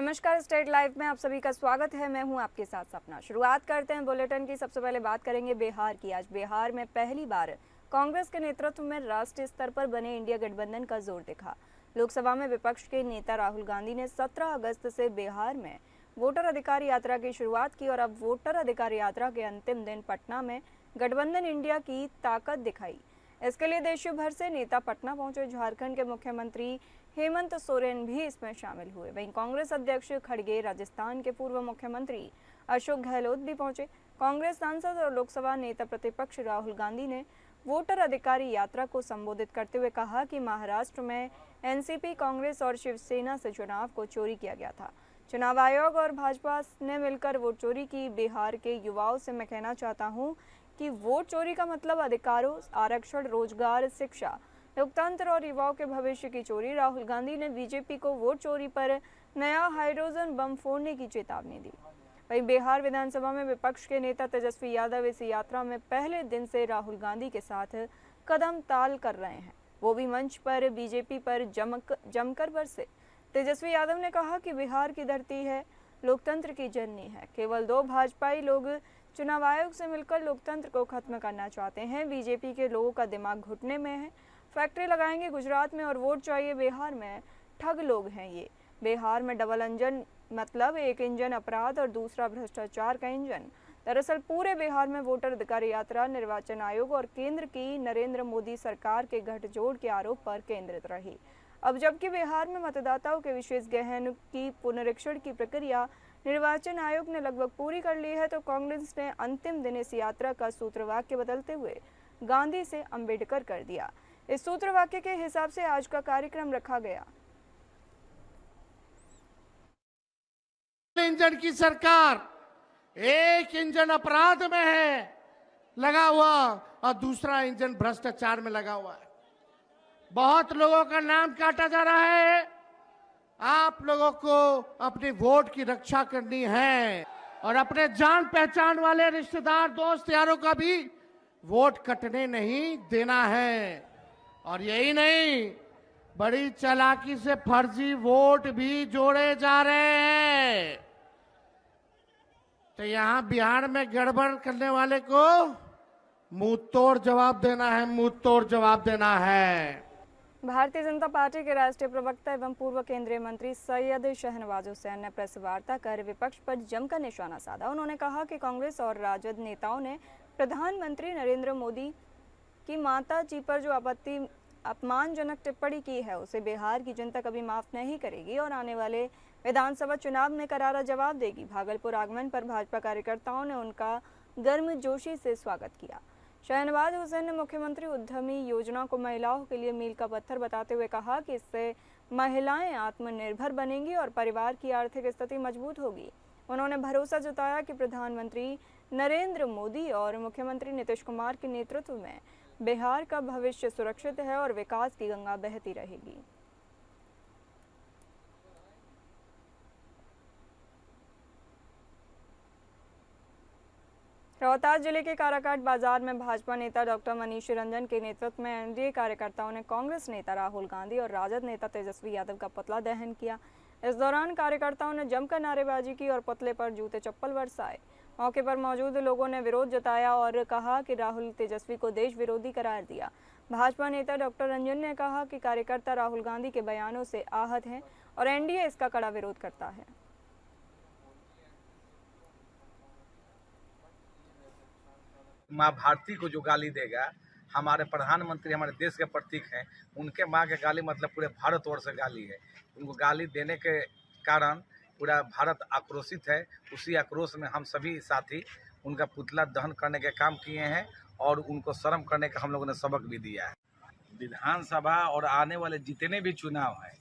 नमस्कार, state live में आप सभी का स्वागत है। मैं हूं आपके साथ सपना। शुरुआत करते हैं बुलेटिन की। सबसे पहले बात करेंगे बिहार की। आज बिहार में पहली बार कांग्रेस के नेतृत्व में राष्ट्रीय स्तर पर बने इंडिया गठबंधन का जोर दिखा। लोकसभा में विपक्ष के नेता राहुल गांधी ने 17 अगस्त से बिहार में वोटर अधिकार यात्रा की शुरुआत की और अब वोटर अधिकार यात्रा के अंतिम दिन पटना में गठबंधन इंडिया की ताकत दिखाई। इसके लिए देश भर से नेता पटना पहुंचे। झारखंड के मुख्यमंत्री हेमंत सोरेन भी इसमें शामिल हुए। वहीं कांग्रेस अध्यक्ष खड़गे, राजस्थान के पूर्व मुख्यमंत्री अशोक गहलोत भी पहुंचे। कांग्रेस सांसद और लोकसभा नेता प्रतिपक्ष राहुल गांधी ने वोटर अधिकारी यात्रा को संबोधित करते हुए कहा कि महाराष्ट्र में एनसीपी, कांग्रेस और शिवसेना से चुनाव को चोरी किया गया था। चुनाव आयोग और भाजपा ने मिलकर वोट चोरी की। बिहार के युवाओं से मैं कहना चाहता हूं कि वोट चोरी का मतलब अधिकारों, आरक्षण, रोजगार, शिक्षा, लोकतंत्र और युवाओं के भविष्य की चोरी। राहुल गांधी ने बीजेपी को वोट चोरी पर नया हाइड्रोजन बम फोड़ने की चेतावनी दी। वहीं बिहार विधानसभा में विपक्ष के नेता तेजस्वी यादव इस यात्रा में पहले दिन से राहुल गांधी के साथ कदम ताल कर रहे हैं। वो भी मंच पर बीजेपी पर जमकर बरसे। तेजस्वी यादव ने कहा कि बिहार की धरती है, लोकतंत्र की जननी है। केवल 2 भाजपाई लोग चुनाव आयोग से मिलकर लोकतंत्र को खत्म करना चाहते हैं। बीजेपी के लोगों का दिमाग घुटने में है। फैक्ट्री लगाएंगे गुजरात में और वोट चाहिए बिहार में। ठग लोग हैं ये। बिहार में डबल इंजन मतलब एक इंजन अपराध और दूसरा भ्रष्टाचार का इंजन। दरअसल पूरे बिहार में वोटर अधिकार यात्रा निर्वाचन आयोग और केंद्र की नरेंद्र मोदी सरकार के गठजोड़ के आरोप पर केंद्रित रही। अब जबकि बिहार में मतदाताओं के विशेष गहन की पुनरीक्षण की प्रक्रिया निर्वाचन आयोग ने लगभग पूरी कर ली है, तो कांग्रेस ने अंतिम दिन इस यात्रा का सूत्रवाक्य बदलते हुए गांधी से अंबेडकर कर दिया। इस सूत्रवाक्य के हिसाब से आज का कार्यक्रम रखा गया। इंजन की सरकार, एक इंजन अपराध में है लगा हुआ और दूसरा इंजन भ्रष्टाचार में लगा हुआ है। बहुत लोगों का नाम काटा जा रहा है। आप लोगों को अपनी वोट की रक्षा करनी है और अपने जान पहचान वाले रिश्तेदार, दोस्त, यारों का भी वोट कटने नहीं देना है। और यही नहीं, बड़ी चालाकी से फर्जी वोट भी जोड़े जा रहे हैं। तो यहां बिहार में गड़बड़ करने वाले को मुंह तोड़ जवाब देना है, मुंह तोड़ जवाब देना है। भारतीय जनता पार्टी के राष्ट्रीय प्रवक्ता एवं पूर्व केंद्रीय मंत्री सैयद शाहनवाज हुसैन ने प्रेस वार्ता कर विपक्ष पर जमकर निशाना साधा। उन्होंने कहा कि कांग्रेस और राजद नेताओं ने प्रधानमंत्री नरेंद्र मोदी की माता जी पर जो अपमानजनक टिप्पणी की है, उसे बिहार की जनता कभी माफ नहीं करेगी और आने वाले विधानसभा चुनाव में करारा जवाब देगी। भागलपुर आगमन पर भाजपा कार्यकर्ताओं ने उनका गर्मजोशी से स्वागत किया। शाहनवाज हुसैन ने मुख्यमंत्री उद्यमी योजना को महिलाओं के लिए मील का पत्थर बताते हुए कहा कि इससे महिलाएं आत्मनिर्भर बनेंगी और परिवार की आर्थिक स्थिति मजबूत होगी। उन्होंने भरोसा जताया कि प्रधानमंत्री नरेंद्र मोदी और मुख्यमंत्री नीतीश कुमार के नेतृत्व में बिहार का भविष्य सुरक्षित है और विकास की गंगा बहती रहेगी। रोहतास जिले के काराकाट बाजार में भाजपा नेता डॉक्टर मनीष रंजन के नेतृत्व में एनडीए कार्यकर्ताओं ने कांग्रेस नेता राहुल गांधी और राजद नेता तेजस्वी यादव का पुतला दहन किया। इस दौरान कार्यकर्ताओं ने जमकर नारेबाजी की और पुतले पर जूते चप्पल बरसाए। मौके पर मौजूद लोगों ने विरोध जताया और कहा कि राहुल तेजस्वी को देश विरोधी करार दिया। भाजपा नेता डॉक्टर रंजन ने कहा कि कार्यकर्ता राहुल गांधी के बयानों से आहत हैं और एनडीए इसका कड़ा विरोध करता है। माँ भारती को जो गाली देगा, हमारे प्रधानमंत्री हमारे देश के प्रतीक हैं, उनके माँ के गाली मतलब पूरे भारतवर्ष से गाली है। उनको गाली देने के कारण पूरा भारत आक्रोशित है। उसी आक्रोश में हम सभी साथी उनका पुतला दहन करने के काम किए हैं और उनको शर्म करने का हम लोगों ने सबक भी दिया है। विधानसभा और आने वाले जितने भी चुनाव हैं,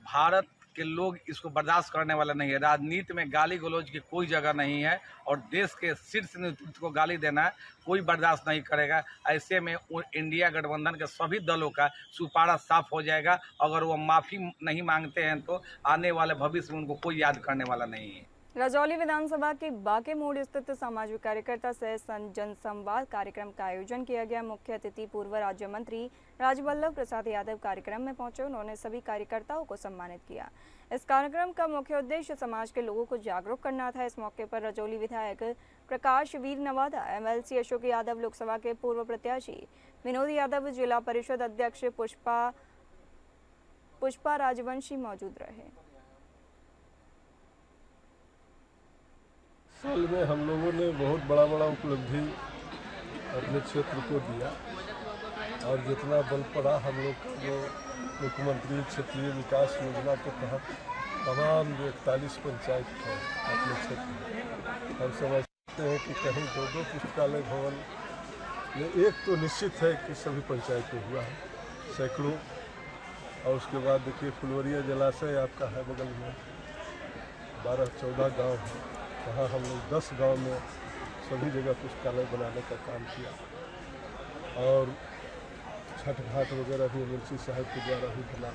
भारत के लोग इसको बर्दाश्त करने वाला नहीं है। राजनीति में गाली गलौज की कोई जगह नहीं है और देश के शीर्ष नेतृत्व को गाली देना कोई बर्दाश्त नहीं करेगा। ऐसे में इंडिया गठबंधन के सभी दलों का सुपारा साफ हो जाएगा। अगर वो माफ़ी नहीं मांगते हैं तो आने वाले भविष्य में उनको कोई याद करने वाला नहीं है। रजौली विधानसभा के बाके मोड़ स्थित सामाजिक कार्यकर्ता से जनसंवाद कार्यक्रम का आयोजन किया गया। मुख्य अतिथि पूर्व राज्य मंत्री राजवल्लभ प्रसाद यादव कार्यक्रम में पहुंचे। उन्होंने सभी कार्यकर्ताओं को सम्मानित किया। इस कार्यक्रम का मुख्य उद्देश्य समाज के लोगों को जागरूक करना था। इस मौके पर रजौली विधायक प्रकाश वीर नवादा, एमएलसी अशोक यादव, लोकसभा के पूर्व प्रत्याशी विनोद यादव, जिला परिषद अध्यक्ष पुष्पा राजवंशी मौजूद रहे। साल में हम लोगों ने बहुत बड़ा उपलब्धि अपने क्षेत्र को दिया और जितना बल पड़ा हम लोग का जो मुख्यमंत्री क्षेत्रीय विकास योजना के तहत तमाम जो 41 पंचायत है अपने क्षेत्र में, हम समझते हैं कि कहीं दो पुस्तकालय भवन ये एक तो निश्चित है कि सभी पंचायत में हुआ है, सैकड़ों। और उसके बाद देखिए फुलवरिया जलाशय आपका है बगल में, 12-14 गाँव है, वहाँ हम लोग 10 गांव में सभी जगह पुस्तकालय बनाने का काम किया और छठ घाट वगैरह भी एमएलसी साहब के द्वारा ही बना।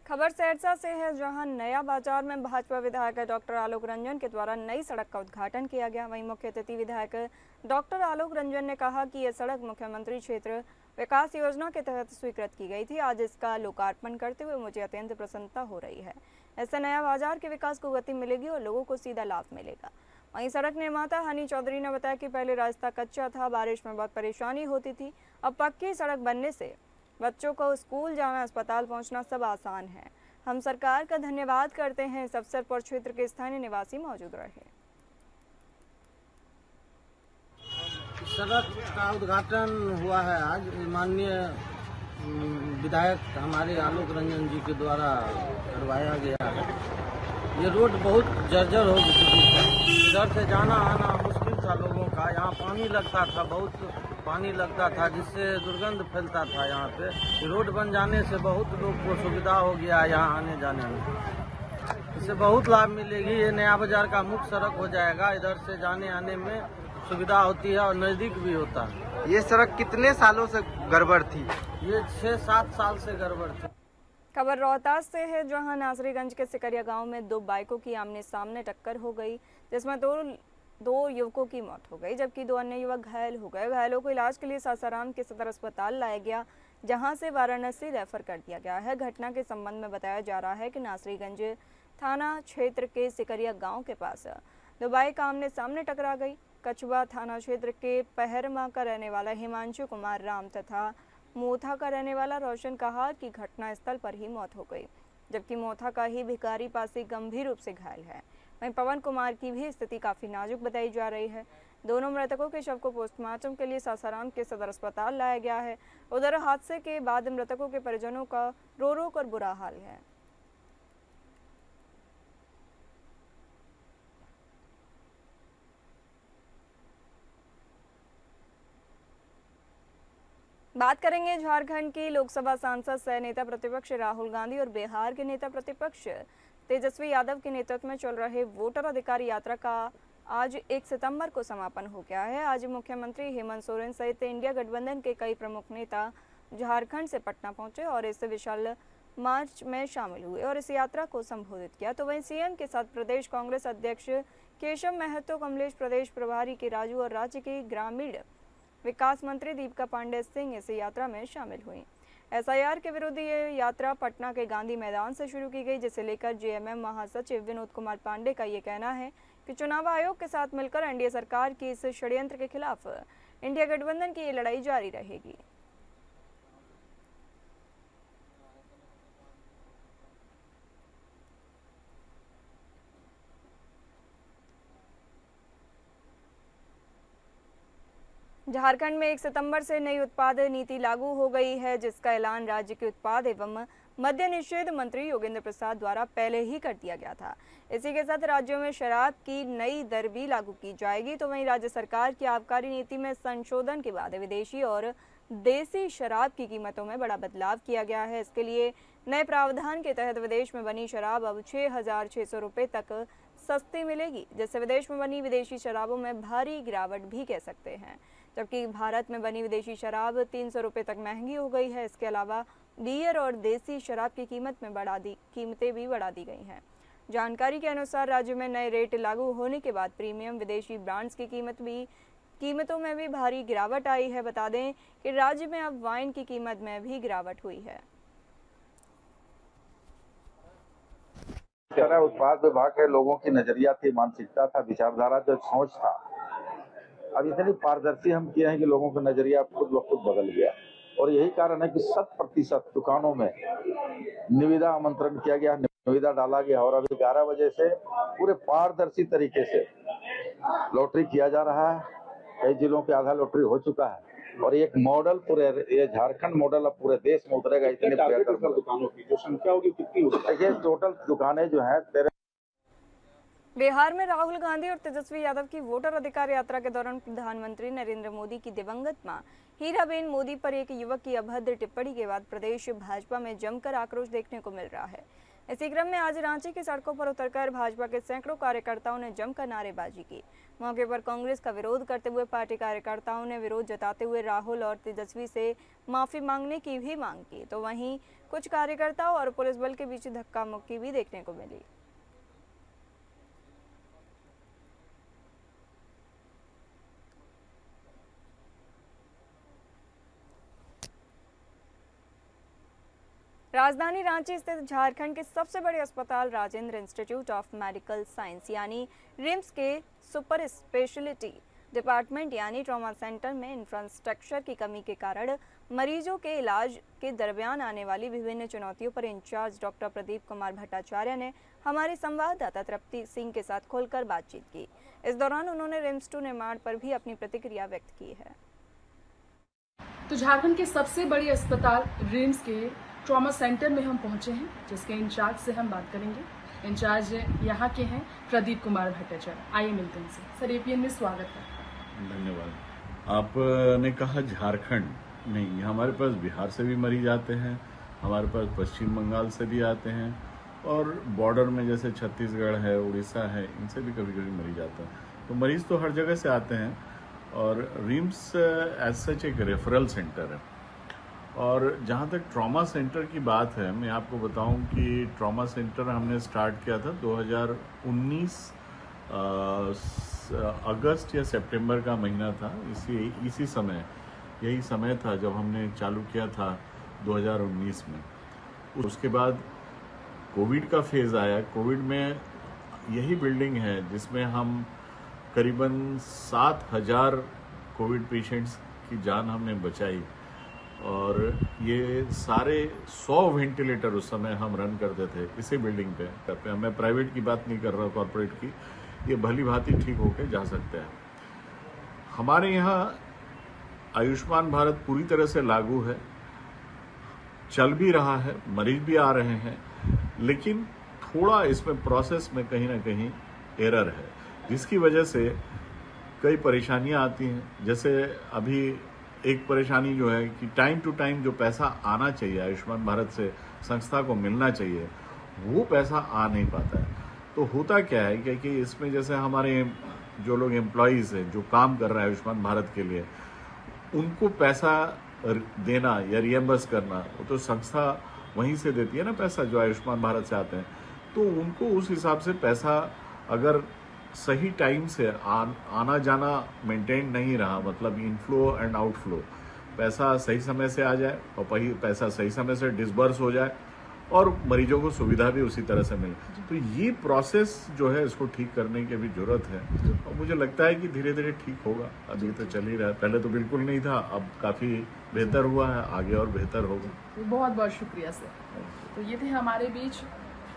खबर सिरसा से है, जहां नया बाजार में भाजपा विधायक डॉक्टर आलोक रंजन के द्वारा नई सड़क का उद्घाटन किया गया। वहीं मुख्य अतिथि विधायक डॉक्टर आलोक रंजन ने कहा कि यह सड़क मुख्यमंत्री क्षेत्र विकास योजना के तहत स्वीकृत की गई थी। आज इसका लोकार्पण करते हुए मुझे अत्यंत प्रसन्नता हो रही है। इससे नया बाजार के विकास को गति मिलेगी और लोगों को सीधा लाभ मिलेगा। वहीं सड़क निर्माता हनी चौधरी ने बताया कि पहले रास्ता कच्चा था, बारिश में बहुत परेशानी होती थी। अब पक्की सड़क बनने से बच्चों को स्कूल जाना, अस्पताल पहुंचना सब आसान है। हम सरकार का धन्यवाद करते हैं। इस अवसर पर क्षेत्र के स्थानीय निवासी मौजूद रहे। सड़क का उद्घाटन हुआ है आज माननीय विधायक हमारे आलोक रंजन जी के द्वारा करवाया गया है। ये रोड बहुत जर्जर हो चुकी है, इधर से जाना आना मुश्किल था लोगों का। यहाँ पानी लगता था, बहुत पानी लगता था, जिससे दुर्गंध फैलता था। यहाँ पे रोड बन जाने से बहुत लोग को सुविधा हो गया यहाँ आने जाने में, इससे बहुत लाभ मिलेगी। ये नया बाजार का मुख्य सड़क हो जाएगा, इधर से जाने आने में सुविधा होती है और नज़दीक भी होता है। ये सड़क कितने सालों से गड़बड़ थी? ये 6-7 साल से गड़बड़ थी। खबर रोहतास से है, जहां नासरीगंज के सिकरिया गांव में 2 बाइकों की आमने सामने टक्कर हो गई, जिसमें दो युवकों की मौत हो गई, जबकि 2 अन्य युवक घायल हो गए। घायलों को इलाज के लिए सासाराम के सदर अस्पताल लाया गया, जहां से वाराणसी रेफर कर दिया गया है। घटना के संबंध में बताया जा रहा है कि नासरीगंज थाना क्षेत्र के सिकरिया गाँव के पास 2 बाइक आमने सामने टकरा गई। कछुआ थाना क्षेत्र के पहरमा का रहने वाला हिमांशु कुमार राम तथा मोथा का रहने वाला रोशन कहा कि घटना स्थल पर ही मौत हो गई, जबकि मोथा का ही भिखारी पासी गंभीर रूप से घायल है। वहीं पवन कुमार की भी स्थिति काफी नाजुक बताई जा रही है। दोनों मृतकों के शव को पोस्टमार्टम के लिए सासाराम के सदर अस्पताल लाया गया है। उधर हादसे के बाद मृतकों के परिजनों का रो कर बुरा हाल है। बात करेंगे झारखंड की लोकसभा सांसद सह नेता प्रतिपक्ष राहुल गांधी और बिहार के नेता प्रतिपक्ष तेजस्वी यादव के नेतृत्व में चल रहे वोटर अधिकार यात्रा का आज 1 सितंबर को समापन हो गया है। आज मुख्यमंत्री हेमंत सोरेन सहित इंडिया गठबंधन के कई प्रमुख नेता झारखंड से पटना पहुंचे और इस विशाल मार्च में शामिल हुए और इस यात्रा को संबोधित किया। तो वहीं सीएम के साथ प्रदेश कांग्रेस अध्यक्ष केशव महतो, कमलेश प्रदेश प्रभारी के राजू और राज्य की ग्रामीण विकास मंत्री दीपिका पांडे सिंह इस यात्रा में शामिल हुई। एसआईआर के विरुद्ध ये यात्रा पटना के गांधी मैदान से शुरू की गई, जिसे लेकर जेएमएम महासचिव विनोद कुमार पांडे का ये कहना है कि चुनाव आयोग के साथ मिलकर एनडीए सरकार की इस षड्यंत्र के खिलाफ इंडिया गठबंधन की ये लड़ाई जारी रहेगी। झारखंड में 1 सितंबर से नई उत्पाद नीति लागू हो गई है, जिसका ऐलान राज्य के उत्पाद एवं मद्य निषेध मंत्री योगेंद्र प्रसाद द्वारा पहले ही कर दिया गया था। इसी के साथ राज्यों में शराब की नई दर भी लागू की जाएगी। तो वहीं राज्य सरकार की आबकारी नीति में संशोधन के बाद विदेशी और देसी शराब की कीमतों में बड़ा बदलाव किया गया है। इसके लिए नए प्रावधान के तहत विदेश में बनी शराब अब 6,600 रुपये तक सस्ती मिलेगी, जिससे विदेश में बनी विदेशी शराबों में भारी गिरावट भी कह सकते हैं। जबकि भारत में बनी विदेशी शराब 300 रुपये तक महंगी हो गई है। इसके अलावा बियर और देसी शराब की कीमतें भी बढ़ा दी गई हैं। जानकारी के अनुसार राज्य में नए रेट लागू होने के बाद प्रीमियम विदेशी ब्रांड्स की कीमतों में भी भारी गिरावट आई है। बता दें कि राज्य में अब वाइन की कीमत में भी गिरावट हुई है। तरह उत्पाद विभाग के लोगों की नजरिया थी, मानसिकता था, विचारधारा जो सोच था, अब इतनी पारदर्शी हम किए हैं कि लोगों का नजरिया खुद ब खुद बदल गया। और यही कारण है कि 100% दुकानों में निविदा आमंत्रण किया गया, निविदा डाला गया और अभी 11 बजे से पूरे पारदर्शी तरीके से लॉटरी किया जा रहा है। कई जिलों के आधा लॉटरी हो चुका है और एक मॉडल पूरे ये झारखंड मॉडल अब पूरे देश में उतरेगा। इतनी बेहतर दुकानों की जो संख्या होगी कितनी होगी? देखिए टोटल दुकानें जो है बिहार में राहुल गांधी और तेजस्वी यादव की वोटर अधिकार यात्रा के दौरान प्रधानमंत्री नरेंद्र मोदी की दिवंगत मां हीराबेन मोदी पर एक युवक की अभद्र टिप्पणी के बाद प्रदेश भाजपा में जमकर आक्रोश देखने को मिल रहा है। इसी क्रम में आज रांची की सड़कों पर उतरकर भाजपा के सैकड़ों कार्यकर्ताओं ने जमकर नारेबाजी की। मौके पर कांग्रेस का विरोध करते हुए पार्टी कार्यकर्ताओं ने विरोध जताते हुए राहुल और तेजस्वी से माफी मांगने की भी मांग की, तो वहीं कुछ कार्यकर्ताओं और पुलिस बल के बीच धक्का मुक्की भी देखने को मिली। राजधानी रांची स्थित झारखंड के सबसे बड़े अस्पताल Rajendra institute of medical science यानी रिम्स के सुपर स्पेशलिटी डिपार्टमेंट यानी ट्रॉमा सेंटर में इंफ्रास्ट्रक्चर की कमी के कारण मरीजों के इलाज के दरमियान आने वाली विभिन्न चुनौतियों पर इंचार्ज डॉक्टर प्रदीप कुमार भट्टाचार्य ने हमारी संवाददाता तृप्ति सिंह के साथ खोलकर बातचीत की। इस दौरान उन्होंने रिम्स 2 निर्माण पर भी अपनी प्रतिक्रिया व्यक्त की है। तो झारखंड के सबसे बड़े अस्पताल रिम्स के ट्रॉमा सेंटर में हम पहुंचे हैं, जिसके इंचार्ज से हम बात करेंगे। इंचार्ज यहाँ के हैं प्रदीप कुमार भट्टाचार्य। आइए मिलते हैं इनसे। सर, एपीएन में स्वागत है। धन्यवाद। आपने कहा झारखंड नहीं, हमारे पास बिहार से भी मरीज आते हैं, हमारे पास पश्चिम बंगाल से भी आते हैं और बॉर्डर में जैसे छत्तीसगढ़ है, उड़ीसा है, इनसे भी कभी कभी मरीज आते हैं। तो मरीज तो हर जगह से आते हैं और रिम्स एज सच एक रेफरल सेंटर है। और जहाँ तक ट्रॉमा सेंटर की बात है, मैं आपको बताऊं कि ट्रॉमा सेंटर हमने स्टार्ट किया था 2019 अगस्त या सितंबर का महीना था। इसी समय यही समय था जब हमने चालू किया था 2019 में। उसके बाद कोविड का फेज़ आया। कोविड में यही बिल्डिंग है जिसमें हम करीबन 7,000 कोविड पेशेंट्स की जान हमने बचाई और ये सारे 100 वेंटिलेटर उस समय हम रन करते थे इसी बिल्डिंग पे। मैं प्राइवेट की बात नहीं कर रहा, कॉर्पोरेट की। ये भली भांति ठीक होके जा सकते हैं। हमारे यहाँ आयुष्मान भारत पूरी तरह से लागू है, चल भी रहा है, मरीज भी आ रहे हैं, लेकिन थोड़ा इसमें प्रोसेस में कहीं ना कहीं एरर है, जिसकी वजह से कई परेशानियां आती हैं। जैसे अभी एक परेशानी जो है कि टाइम टू टाइम जो पैसा आना चाहिए आयुष्मान भारत से संस्था को मिलना चाहिए, वो पैसा आ नहीं पाता है। तो होता क्या है क्योंकि इसमें जैसे हमारे जो लोग एम्प्लॉयज़ हैं जो काम कर रहे हैं आयुष्मान भारत के लिए, उनको पैसा देना या रिएम्बर्स करना, वो तो संस्था वहीं से देती है ना पैसा जो आयुष्मान भारत से आते हैं। तो उनको उस हिसाब से पैसा अगर सही टाइम से आना जाना मेंटेन नहीं रहा, मतलब इनफ्लो एंड आउटफ्लो, पैसा सही समय से आ जाए और पैसा सही समय से डिसबर्स हो जाए और मरीजों को सुविधा भी उसी तरह से मिले, तो ये प्रोसेस जो है इसको ठीक करने की भी जरूरत है। और मुझे लगता है कि धीरे धीरे ठीक होगा। अभी तो चल ही रहा है, पहले तो बिल्कुल नहीं था, अब काफ़ी बेहतर हुआ है, आगे और बेहतर होगा। बहुत बहुत शुक्रिया सर। तो ये थे हमारे बीच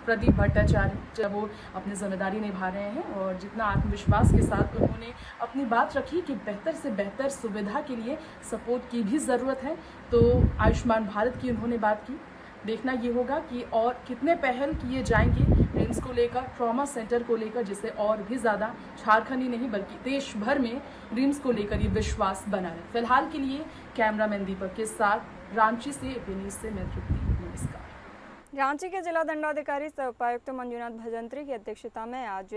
प्रदीप भट्टाचार्य, जब वो अपनी जिम्मेदारी निभा रहे हैं और जितना आत्मविश्वास के साथ उन्होंने अपनी बात रखी कि बेहतर से बेहतर सुविधा के लिए सपोर्ट की भी ज़रूरत है, तो आयुष्मान भारत की उन्होंने बात की। देखना ये होगा कि और कितने पहल किए जाएंगे रिम्स को लेकर, ट्रॉमा सेंटर को लेकर, जिससे और भी ज़्यादा झारखंड ही नहीं बल्कि देश भर में रिम्स को लेकर ये विश्वास बना रहे। फिलहाल के लिए कैमरामैन दीपक के साथ रांची से विनीत से मैं तृप्ति। नमस्कार। रांची के जिला दंडाधिकारी सह उपायुक्त मंजुनाथ भजंत्री की अध्यक्षता में आज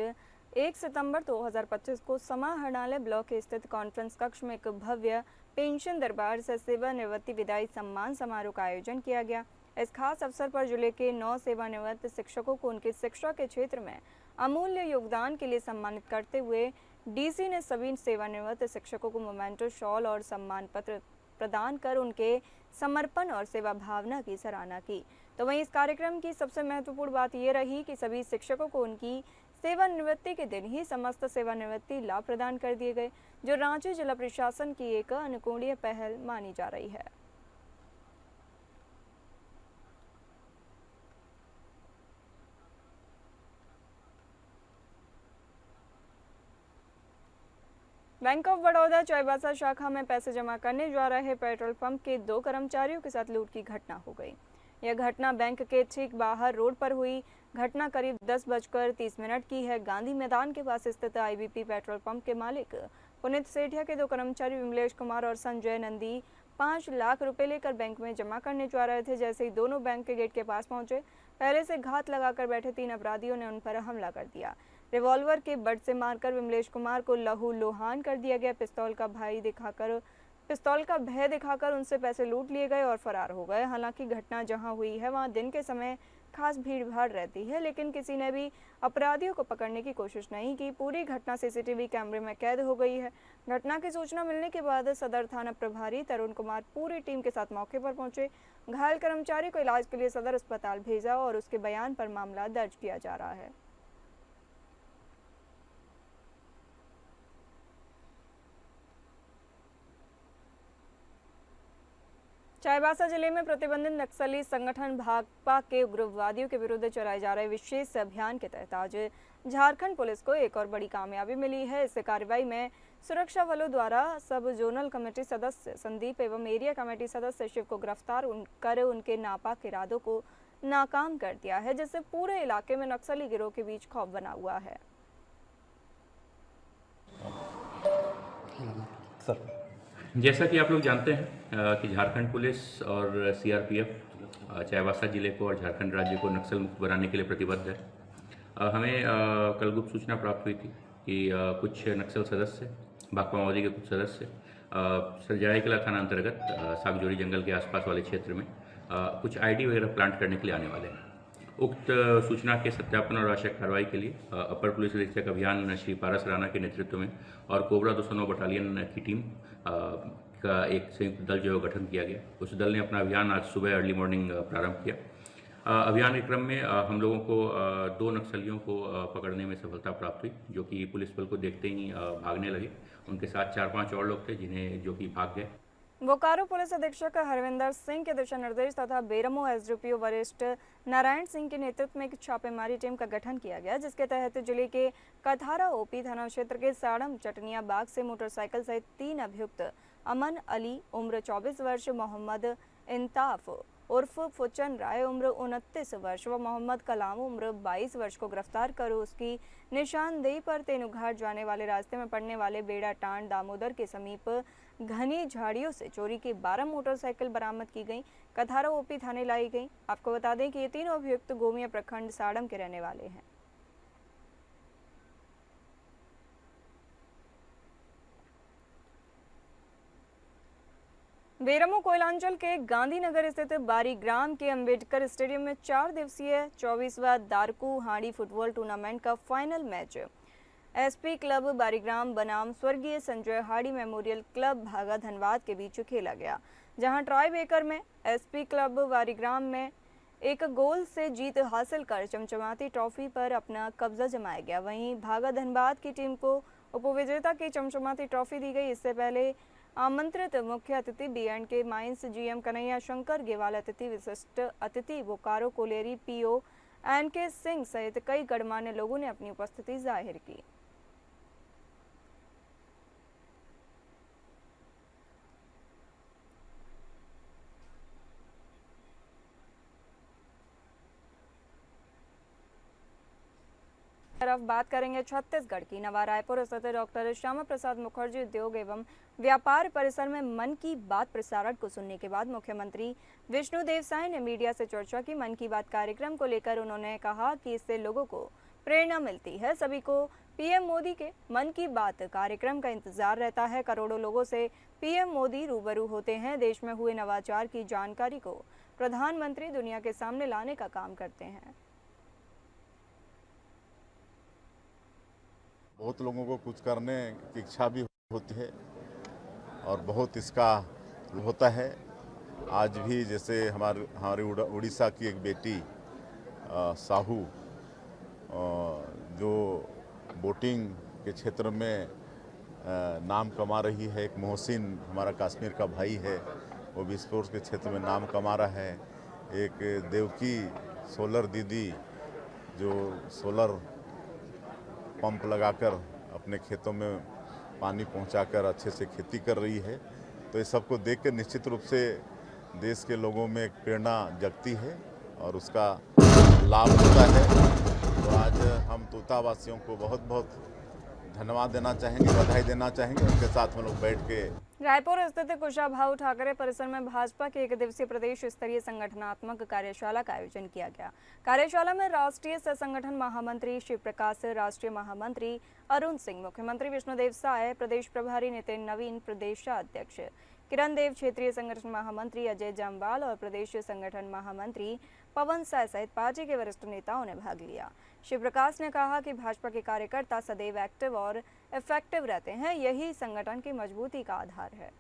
1 सितंबर 2025 को समाहरणालय ब्लॉक स्थित कॉन्फ्रेंस कक्ष में एक भव्य पेंशन दरबार से सेवानिवृत्ति विदाई सम्मान समारोह का आयोजन किया गया। इस खास अवसर पर जिले के 9 सेवानिवृत्त शिक्षकों को उनके शिक्षा के क्षेत्र में अमूल्य योगदान के लिए सम्मानित करते हुए डीसी ने सभी सेवानिवृत्त शिक्षकों को मोमेंटो शॉल और सम्मान पत्र प्रदान कर उनके समर्पण और सेवा भावना की सराहना की। तो वहीं इस कार्यक्रम की सबसे महत्वपूर्ण बात ये रही कि सभी शिक्षकों को उनकी सेवानिवृत्ति के दिन ही समस्त सेवानिवृत्ति लाभ प्रदान कर दिए गए, जो रांची जिला प्रशासन की एक अनुकरणीय पहल मानी जा रही है। बैंक ऑफ बड़ौदा चाईबासा शाखा में पैसे जमा करने जा रहे पेट्रोल पंप के 2 कर्मचारियों के साथ लूट की घटना हो गई। यह घटना बैंक के ठीक बाहर रोड पर हुई। घटना करीब 10:30 की है। गांधी मैदान के पास स्थित आईबीपी पेट्रोल पंप के मालिक पुनीत सेठिया के 2 कर्मचारी विमलेश कुमार और संजय नंदी 5 लाख रुपए लेकर बैंक में जमा करने जा रहे थे। जैसे ही दोनों बैंक के गेट के पास पहुंचे, पहले से घात लगाकर बैठे 3 अपराधियों ने उन पर हमला कर दिया। रिवॉल्वर के बट से मारकर विमलेश कुमार को लहू लुहान कर दिया गया। पिस्तौल का भय दिखाकर उनसे पैसे लूट लिए गए और फरार हो गए। हालांकि घटना जहां हुई है वहां दिन के समय खास भीड़ भाड़ रहती है, लेकिन किसी ने भी अपराधियों को पकड़ने की कोशिश नहीं की। पूरी घटना सीसीटीवी कैमरे में कैद हो गई है। घटना की सूचना मिलने के बाद सदर थाना प्रभारी तरुण कुमार पूरी टीम के साथ मौके पर पहुंचे। घायल कर्मचारी को इलाज के लिए सदर अस्पताल भेजा और उसके बयान पर मामला दर्ज किया जा रहा है। चाईबासा जिले में प्रतिबंधित नक्सली संगठन भाकपा के उग्रवादियों के विरुद्ध चलाए जा रहे विशेष अभियान के तहत आज झारखंड पुलिस को एक और बड़ी कामयाबी मिली है। इस कार्रवाई में सुरक्षा बलों द्वारा सब जोनल कमेटी सदस्य संदीप एवं एरिया कमेटी सदस्य शिव को गिरफ्तार कर उनके नापाक इरादों को नाकाम कर दिया है, जिससे पूरे इलाके में नक्सली गिरोह के बीच खौफ बना हुआ है। जैसा कि आप लोग जानते हैं कि झारखंड पुलिस और सीआरपीएफ चाईबासा जिले को और झारखंड राज्य को नक्सल मुक्त बनाने के लिए प्रतिबद्ध है। हमें कल गुप्त सूचना प्राप्त हुई थी कि कुछ नक्सल सदस्य, भाकपा माओवादी के कुछ सदस्य सरजाई किला थाना अंतर्गत सागजोरी जंगल के आसपास वाले क्षेत्र में कुछ आईडी वगैरह प्लांट करने के लिए आने वाले हैं। उक्त सूचना के सत्यापन और आवश्यक कार्रवाई के लिए अपर पुलिस अधीक्षक अभियान श्री पारस राणा के नेतृत्व में और कोबरा 209 बटालियन की टीम का एक संयुक्त दल जो गठन किया गया। उस दल ने अपना अभियान आज सुबह अर्ली मॉर्निंग प्रारंभ किया। अभियान के क्रम में हम लोगों को 2 नक्सलियों को पकड़ने में सफलता प्राप्त हुई, जो कि पुलिस बल को देखते ही भागने लगे। उनके साथ 4-5 और लोग थे जो कि भाग गए। बोकारो पुलिस अधीक्षक हरविंदर सिंह के दिशा निर्देश तथा बेरमो एसडीपीओ वरिष्ठ नारायण सिंह के नेतृत्व में एक छापेमारी टीम का गठन किया गया, जिसके तहत जिले के कथारा ओपी थाना क्षेत्र के साड़म चटनिया बाग से मोटरसाइकिल सहित 3 अभियुक्त अमन अली उम्र 24 वर्ष, मोहम्मद इंताफ उर्फ फुचन राय उम्र 29 वर्ष व मोहम्मद कलाम उम्र 22 वर्ष को गिरफ्तार कर उसकी निशानदेही पर तेनुघाट जाने वाले रास्ते में पड़ने वाले बेड़ा टांड दामोदर के समीप घनी झाड़ियों से चोरी की 12 मोटरसाइकिल बरामद की गई, कथारा ओपी थाने लाई गई। आपको बता दें कि ये तीनों अभियुक्त गोमिया प्रखंड साड़म के रहने वाले हैं। बेरमो कोयलांचल के गांधीनगर स्थित बारीग्राम के अंबेडकर स्टेडियम में 4 दिवसीय 24वां दारकू हांडी फुटबॉल टूर्नामेंट का final match SP club Barigram बनाम स्वर्गीय संजय हाड़ी मेमोरियल क्लब भागा धनबाद के बीच खेला गया, जहां ट्राई बेकर में एसपी क्लब बारीग्राम में 1 गोल से जीत हासिल कर चमचमाती ट्रॉफी पर अपना कब्जा जमाया गया। वहीं भागा धनबाद की टीम को उपविजेता की चमचमाती ट्रॉफी दी गई। इससे पहले आमंत्रित मुख्य अतिथि B&K mines GM Kanhaiya Shankar, Gewal अतिथि विशिष्ट अतिथि Bokaro colliery PO NK Singh सहित कई गणमान्य लोगों ने अपनी उपस्थिति जाहिर की। तरफ बात करेंगे छत्तीसगढ़ की। नवा रायपुर स्थित डॉक्टर श्यामा प्रसाद मुखर्जी उद्योग एवं व्यापार परिसर में मन की बात प्रसारण को सुनने के बाद मुख्यमंत्री विष्णुदेव साय ने मीडिया से चर्चा की। मन की बात कार्यक्रम को लेकर उन्होंने कहा कि इससे लोगों को प्रेरणा मिलती है। सभी को पीएम मोदी के मन की बात कार्यक्रम का इंतजार रहता है। करोड़ों लोगों से पीएम मोदी रूबरू होते हैं। देश में हुए नवाचार की जानकारी को प्रधानमंत्री दुनिया के सामने लाने का काम करते हैं। बहुत लोगों को कुछ करने की इच्छा भी होती है और बहुत इसका होता है। आज भी जैसे हमारे उड़ीसा की एक बेटी साहू जो बोटिंग के क्षेत्र में नाम कमा रही है, एक मोहसिन हमारा कश्मीर का भाई है, वो भी स्पोर्ट्स के क्षेत्र में नाम कमा रहा है। एक देवकी सोलर दीदी जो सोलर पंप लगाकर अपने खेतों में पानी पहुंचाकर अच्छे से खेती कर रही है। तो इस सबको देखकर निश्चित रूप से देश के लोगों में एक प्रेरणा जगती है और उसका लाभ होता है। तो आज हम तोतावासियों को बहुत बहुत धन्यवाद देना चाहेंगे, बधाई देना चाहेंगे। उनके साथ हम लोग बैठ के रायपुर स्थित कुशाभाऊ ठाकरे परिसर में भाजपा के 1 दिवसीय प्रदेश स्तरीय संगठनात्मक कार्यशाला का आयोजन किया गया। कार्यशाला में राष्ट्रीय सह संगठन महामंत्री शिव प्रकाश, राष्ट्रीय महामंत्री अरुण सिंह, मुख्यमंत्री विष्णुदेव साय, प्रदेश प्रभारी नितिन नवीन, प्रदेशाध्यक्ष किरण देव, क्षेत्रीय संगठन महामंत्री अजय जामवाल और प्रदेश संगठन महामंत्री पवन साय सहित पार्टी के वरिष्ठ नेताओं ने भाग लिया। शिव प्रकाश ने कहा कि भाजपा के कार्यकर्ता सदैव एक्टिव और इफेक्टिव रहते हैं, यही संगठन की मजबूती का आधार है।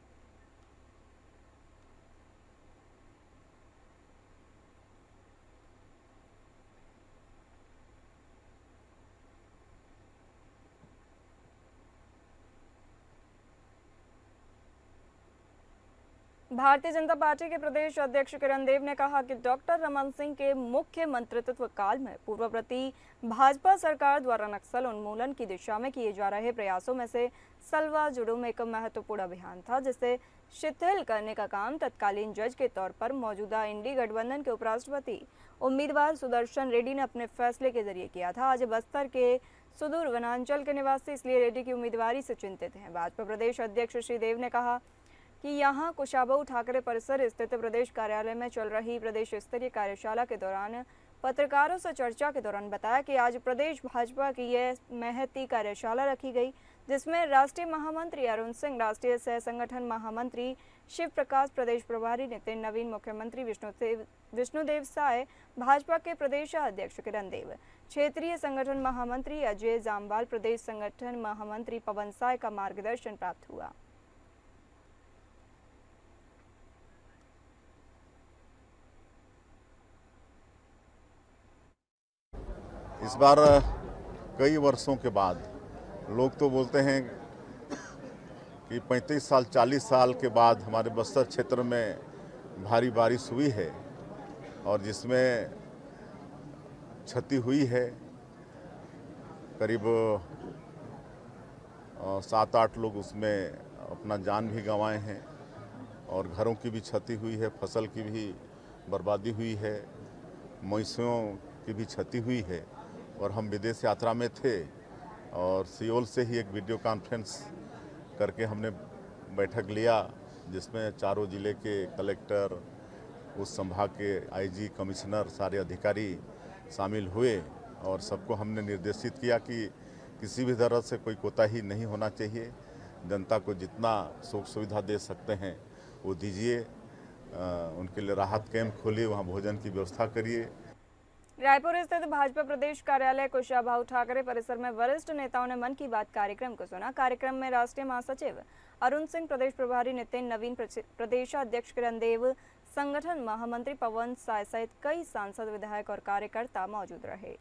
भारतीय जनता पार्टी के प्रदेश अध्यक्ष किरण देव ने कहा कि डॉक्टर रमन सिंह के मुख्य मंत्रित्व काल में पूर्ववर्ती भाजपा सरकार द्वारा नक्सल उन्मूलन की दिशा में किए जा रहे प्रयासों में से सलवा जुडुम एक महत्वपूर्ण अभियान था, जिसे शिथिल करने का काम तत्कालीन जज के तौर पर मौजूदा इंडी गठबंधन के उपराष्ट्रपति उम्मीदवार सुदर्शन रेड्डी ने अपने फैसले के जरिए किया था। आज बस्तर के सुदूर वनांचल के निवासी इसलिए रेड्डी की उम्मीदवारी से चिंतित हैं। भाजपा प्रदेश अध्यक्ष श्री देव ने कहा कि यहां कुशाभाऊ ठाकरे परिसर स्थित प्रदेश कार्यालय में चल रही प्रदेश स्तरीय कार्यशाला के दौरान पत्रकारों से चर्चा के दौरान बताया कि आज प्रदेश भाजपा की यह महती कार्यशाला रखी गई, जिसमें राष्ट्रीय महामंत्री अरुण सिंह, राष्ट्रीय सह संगठन महामंत्री शिव प्रकाश, प्रदेश प्रभारी नितिन नवीन, मुख्यमंत्री विष्णुदेव साय, भाजपा के प्रदेश अध्यक्ष किरण देव, क्षेत्रीय संगठन महामंत्री अजय जामवाल, प्रदेश संगठन महामंत्री पवन साय का मार्गदर्शन प्राप्त हुआ। इस बार कई वर्षों के बाद लोग तो बोलते हैं कि 35 साल 40 साल के बाद हमारे बस्तर क्षेत्र में भारी बारिश हुई है और जिसमें क्षति हुई है। करीब 7-8 लोग उसमें अपना जान भी गंवाए हैं और घरों की भी क्षति हुई है, फसल की भी बर्बादी हुई है, मवेशियों की भी क्षति हुई है। और हम विदेश यात्रा में थे और सियोल से ही एक वीडियो कॉन्फ्रेंस करके हमने बैठक लिया, जिसमें चारों जिले के कलेक्टर, उस संभाग के आईजी, कमिश्नर, सारे अधिकारी शामिल हुए और सबको हमने निर्देशित किया कि किसी भी तरह से कोई कोताही नहीं होना चाहिए। जनता को जितना सुख सुविधा दे सकते हैं वो दीजिए, उनके लिए राहत कैंप खोलिए, वहाँ भोजन की व्यवस्था करिए। रायपुर स्थित भाजपा प्रदेश कार्यालय कुशाभाऊ ठाकरे परिसर में वरिष्ठ नेताओं ने मन की बात कार्यक्रम को सुना। कार्यक्रम में राष्ट्रीय महासचिव अरुण सिंह, प्रदेश प्रभारी नितिन नवीन, प्रदेशाध्यक्ष किरण देव, संगठन महामंत्री पवन साय सहित कई सांसद, विधायक और कार्यकर्ता मौजूद रहे।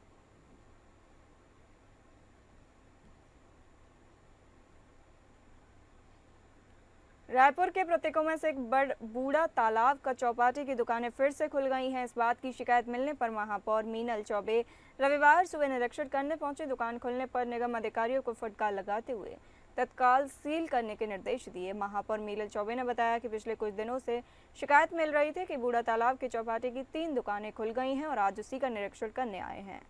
रायपुर के प्रतीकों में से एक बूढ़ा तालाब का चौपाटी की दुकानें फिर से खुल गई हैं। इस बात की शिकायत मिलने पर महापौर मीनल चौबे रविवार सुबह निरीक्षण करने पहुंचे। दुकान खुलने पर निगम अधिकारियों को फटकार लगाते हुए तत्काल सील करने के निर्देश दिए। महापौर मीनल चौबे ने बताया कि पिछले कुछ दिनों से शिकायत मिल रही थी कि बूढ़ा तालाब की चौपाटी की 3 दुकानें खुल गई हैं और आज उसी का निरीक्षण करने आए हैं।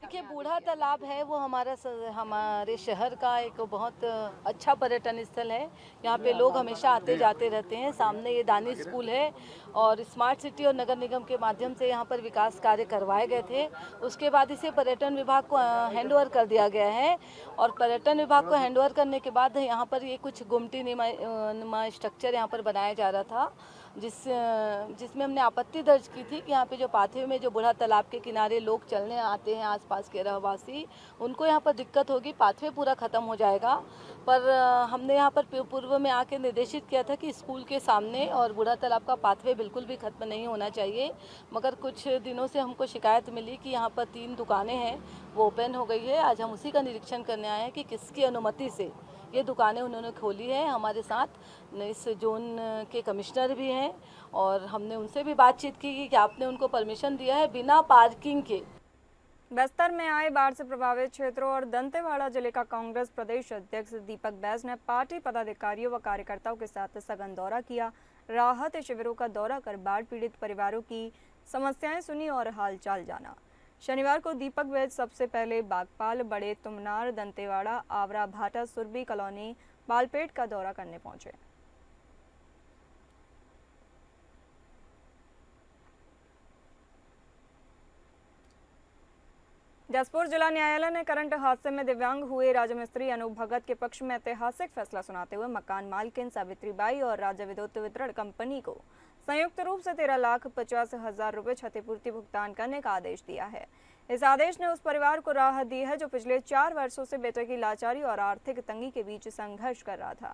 देखिए, बूढ़ा तालाब है वो हमारे शहर का एक बहुत अच्छा पर्यटन स्थल है। यहाँ पे लोग हमेशा आते जाते रहते हैं। सामने ये दानी स्कूल है और स्मार्ट सिटी और नगर निगम के माध्यम से यहाँ पर विकास कार्य करवाए गए थे। उसके बाद इसे पर्यटन विभाग को हैंडओवर कर दिया गया है और पर्यटन विभाग को हैंडओवर करने के बाद यहाँ पर ये कुछ गुमटी नुमा स्ट्रक्चर यहाँ पर बनाया जा रहा था, जिसमें हमने आपत्ति दर्ज की थी कि यहाँ पे जो पाथे में जो बूढ़ा तालाब के किनारे लोग चलने आते हैं, आस आसपास के रहवासी, उनको यहाँ पर दिक्कत होगी। पाथवे पूरा ख़त्म हो जाएगा, पर हमने यहाँ पर पूर्व में आके निर्देशित किया था कि स्कूल के सामने और बूढ़ा तालाब का पाथवे बिल्कुल भी ख़त्म नहीं होना चाहिए। मगर कुछ दिनों से हमको शिकायत मिली कि यहाँ पर 3 दुकानें हैं, वो ओपन हो गई है। आज हम उसी का निरीक्षण करने आए हैं कि किसकी अनुमति से ये दुकानें उन्होंने खोली है। हमारे साथ इस जोन के कमिश्नर भी हैं और हमने उनसे भी बातचीत की कि आपने उनको परमिशन दिया है बिना पार्किंग के। बस्तर में आए बाढ़ से प्रभावित क्षेत्रों और दंतेवाड़ा जिले का कांग्रेस प्रदेश अध्यक्ष दीपक बैस ने पार्टी पदाधिकारियों व कार्यकर्ताओं के साथ सघन दौरा किया। राहत शिविरों का दौरा कर बाढ़ पीड़ित परिवारों की समस्याएं सुनी और हालचाल जाना। शनिवार को दीपक बैस सबसे पहले बागपाल, बड़े तुमनार, दंतेवाड़ा, आवरा भाटा, सुरभि कॉलोनी, बालपेट का दौरा करने पहुंचे। जसपुर जिला न्यायालय ने करंट हादसे में दिव्यांग हुए राजमिस्त्री अनूप भगत के पक्ष में ऐतिहासिक फैसला सुनाते हुए मकान मालकिन सावित्रीबाई और राज्य विद्युत वितरण कंपनी को संयुक्त रूप से 13,50,000 रुपये क्षतिपूर्ति भुगतान करने का आदेश दिया है। इस आदेश ने उस परिवार को राहत दी है जो पिछले 4 वर्षों से बेटे की लाचारी और आर्थिक तंगी के बीच संघर्ष कर रहा था।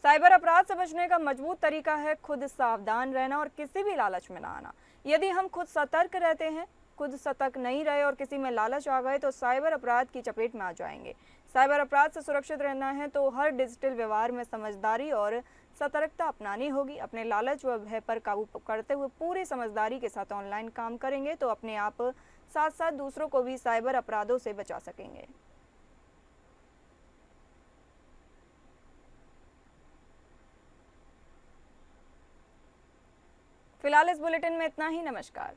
साइबर अपराध से बचने का मजबूत तरीका है खुद सावधान रहना और किसी भी लालच में ना आना। यदि हम खुद सतर्क रहते हैं, खुद सतर्क नहीं रहे और किसी में लालच आ गए तो साइबर अपराध की चपेट में आ जाएंगे। साइबर अपराध से सुरक्षित रहना है तो हर डिजिटल व्यवहार में समझदारी और सतर्कता अपनानी होगी। अपने लालच व भय पर काबू करते हुए पूरी समझदारी के साथ ऑनलाइन काम करेंगे तो अपने आप साथ साथ दूसरों को भी साइबर अपराधों से बचा सकेंगे। फिलहाल इस बुलेटिन में इतना ही। नमस्कार।